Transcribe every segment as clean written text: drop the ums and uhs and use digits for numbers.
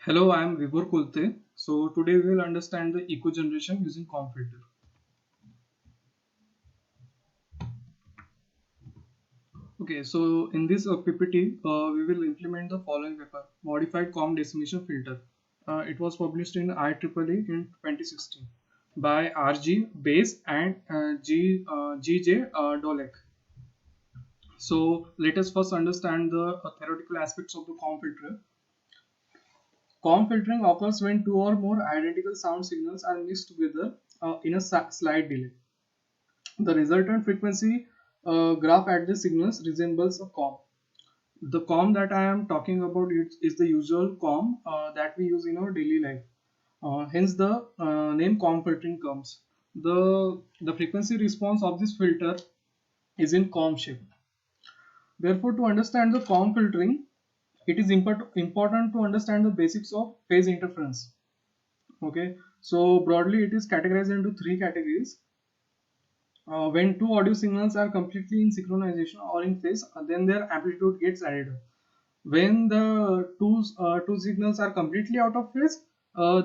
Hello, I am Vibhor Kulte. So today we will understand the echo generation using COM filter. Okay, so in this PPT, we will implement the following paper: modified COM decimation filter. It was published in IEEE in 2016 by RG Base and GJ Dolek. So let us first understand the theoretical aspects of the COM filter. COM filtering occurs when two or more identical sound signals are mixed together in a slight delay. The resultant frequency graph at the signals resembles a COM. The COM that I am talking about is the usual COM that we use in our daily life. Hence the name COM filtering comes. The frequency response of this filter is in COM shape. Therefore, to understand the COM filtering, it is important to understand the basics of phase interference. Okay, so broadly it is categorized into three categories. When two audio signals are completely in synchronization or in phase, then their amplitude gets added. When the two signals are completely out of phase,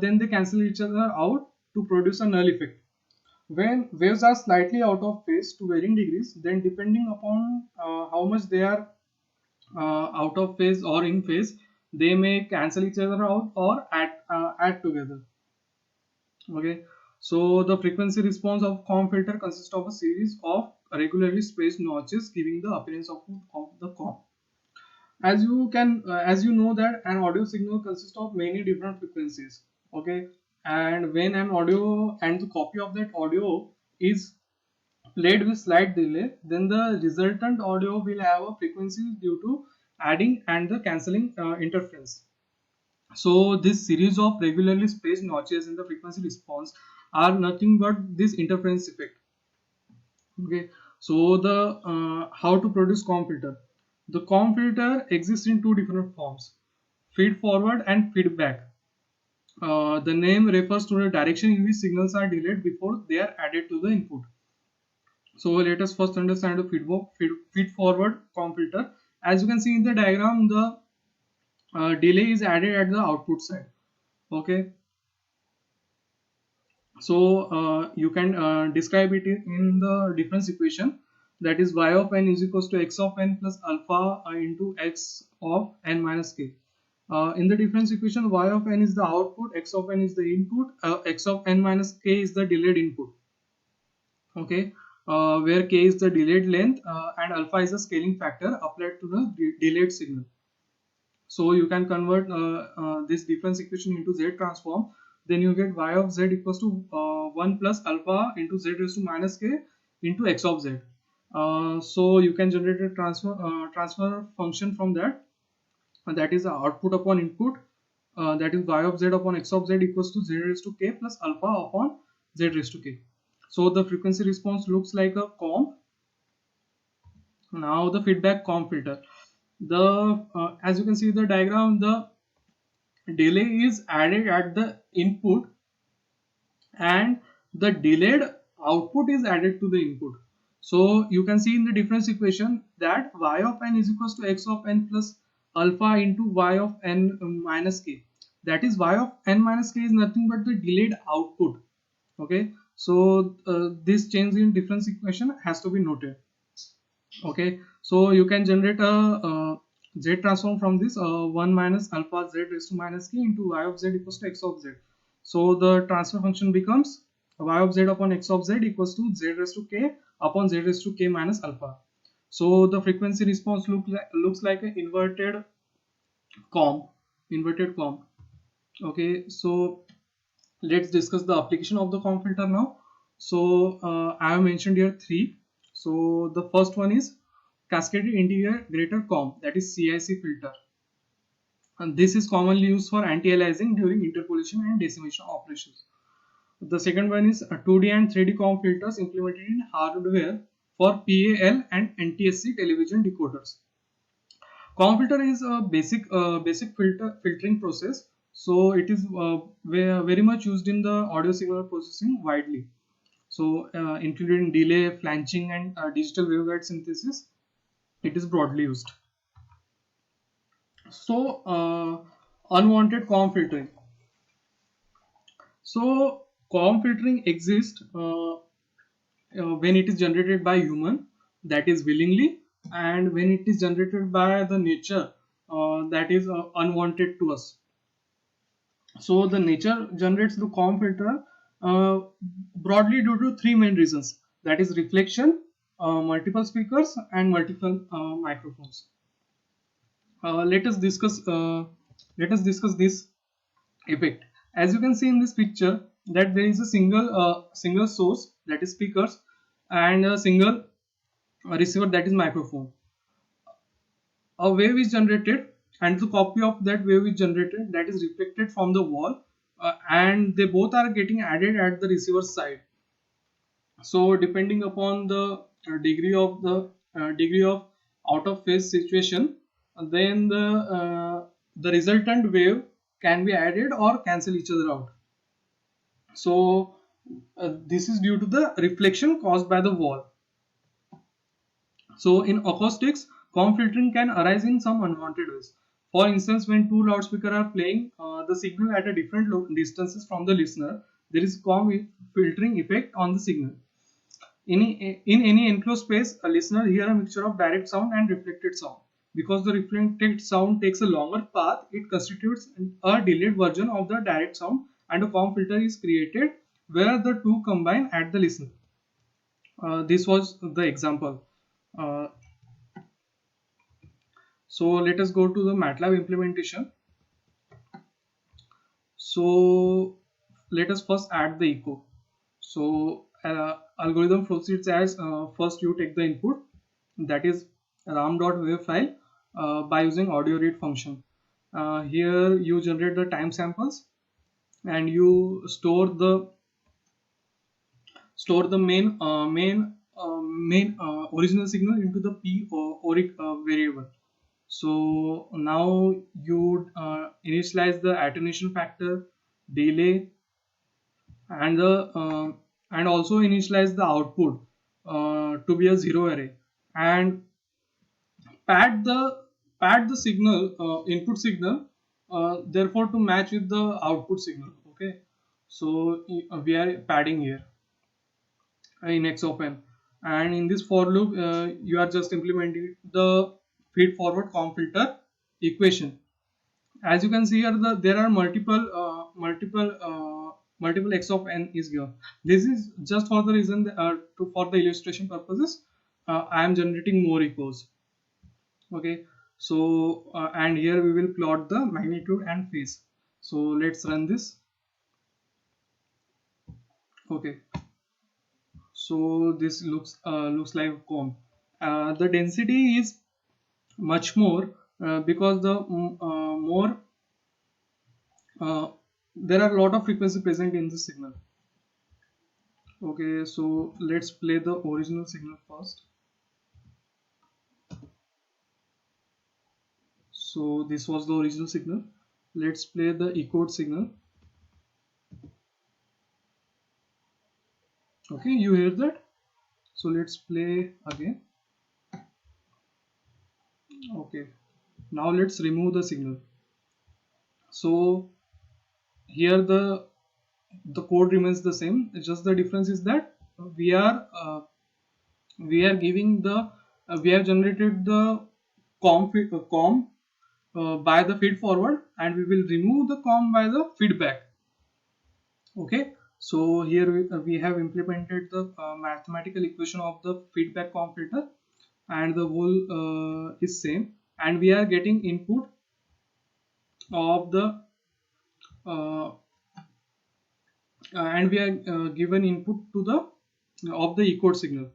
then they cancel each other out to produce a null effect. When waves are slightly out of phase to varying degrees, then depending upon how much they are out of phase or in phase, they may cancel each other out or add together. Okay, so the frequency response of COM filter consists of a series of regularly spaced notches giving the appearance of the COM. As you know that an audio signal consists of many different frequencies. Okay, and when an audio and the copy of that audio is played with slight delay, then the resultant audio will have a frequency due to adding and the cancelling interference. So this series of regularly spaced notches in the frequency response are nothing but this interference effect. Okay, so the how to produce COM filter. The COM filter exists in two different forms: feed forward and feedback. The name refers to the direction in which signals are delayed before they are added to the input. So let us first understand the feed forward COM filter. As you can see in the diagram, the delay is added at the output side. Okay, so you can describe it in the difference equation, that is y of n is equals to x of n plus alpha into x of n minus k. In the difference equation, y of n is the output, x of n is the input, x of n minus k is the delayed input. Okay, where k is the delayed length and alpha is the scaling factor applied to the delayed signal. So you can convert this difference equation into Z transform. Then you get y of z equals to 1 plus alpha into z raised to minus k into x of z. So you can generate a transfer function from that. And that is the output upon input. That is y of z upon x of z equals to z raised to k plus alpha upon z raised to k. So the frequency response looks like a COM. Now the feedback COM filter. The as you can see in the diagram, the delay is added at the input and the delayed output is added to the input. So you can see in the difference equation that y of n is equals to x of n plus alpha into y of n minus k. That is y of n minus k is nothing but the delayed output. Okay, so this change in difference equation has to be noted. Okay, so you can generate a z transform from this 1 minus alpha z raised to minus k into y of z equals to x of z. So the transfer function becomes y of z upon x of z equals to z raised to k upon z raised to k minus alpha. So the frequency response looks like an COM, inverted COM. Okay, so let's discuss the application of the COM filter now. So I have mentioned here three. So the first one is cascaded integrator COM, that is CIC filter, and this is commonly used for anti-aliasing during interpolation and decimation operations. The second one is 2D and 3D COM filters implemented in hardware for PAL and NTSC television decoders. COM filter is a basic filtering process. So it is very much used in the audio signal processing widely. So including delay, flanching, and digital waveguide synthesis, it is broadly used. So Unwanted COM filtering. So COM filtering exists when it is generated by human, that is willingly, and when it is generated by the nature, that is unwanted to us. So the nature generates the COM filter broadly due to three main reasons, that is reflection, multiple speakers, and multiple microphones. uh, let us discuss uh, let us discuss this effect. As you can see in this picture, that there is a single source, that is speakers, and a single receiver, that is microphone. A wave is generated, and the copy of that wave is generated, that is reflected from the wall, and they both are getting added at the receiver side. So depending upon the degree of out of phase situation, then the resultant wave can be added or cancel each other out. So this is due to the reflection caused by the wall. So in acoustics, COM filtering can arise in some unwanted ways. For instance, when two loudspeakers are playing the signal at a different distances from the listener, there is COM filtering effect on the signal. In any enclosed space, a listener hears a mixture of direct sound and reflected sound. Because the reflected sound takes a longer path, it constitutes a delayed version of the direct sound, and a COM filter is created where the two combine at the listener. This was the example. Uh, so let us go to the MATLAB implementation. So let us first add the echo. So algorithm proceeds as first you take the input, that is ram.wave file, by using audio read function. Here you generate the time samples, and you store the main original signal into the p or oric variable. So now you initialize the attenuation factor, delay, and the and also initialize the output to be a zero array, and pad the signal, input signal, therefore to match with the output signal. Okay, so we are padding here in xopen, and in this for loop you are just implementing the feed forward COM filter equation. As you can see here, there are multiple x of n is given. This is just for the reason that, for the illustration purposes, I am generating more echoes. Okay, so and here we will plot the magnitude and phase. So let's run this. Okay, so this looks like a comb. The density is much more because the more there are a lot of frequency present in the signal. Okay, so let's play the original signal first. So this was the original signal. Let's play the echoed signal. Okay, you hear that? So let's play again. Okay, now let's remove the signal. So here the code remains the same. It's just the difference is that we are uh, we are giving the we have generated the com by the feed forward, and we will remove the com by the feedback. Okay, so here we have implemented the mathematical equation of the feedback com filter, and the whole is same, and we are getting input of the uh, and we are given input to the of the echoed signal.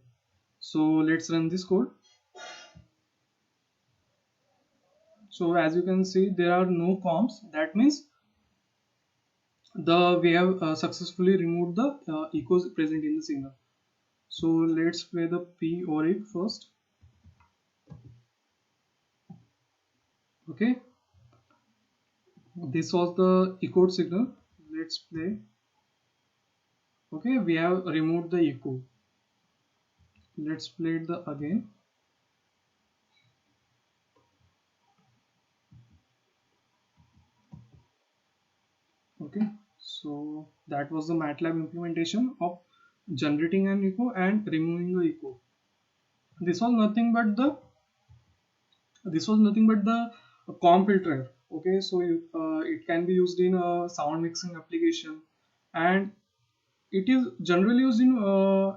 So let's run this code. So as you can see, there are no comms. That means the we have successfully removed the echoes present in the signal. So let's play the p or it first. Okay, this was the echoed signal. Let's play. Okay, we have removed the echo. Let's play it the again. Okay, so that was the MATLAB implementation of generating an echo and removing the echo. This was nothing but the comb filter. Okay, so it can be used in a sound mixing application, and it is generally used in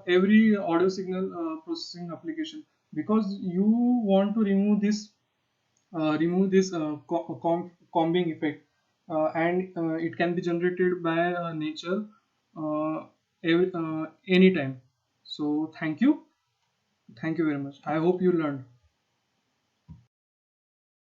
every audio signal processing application, because you want to remove this combing effect, and it can be generated by nature anytime. So thank you very much. I hope you learned.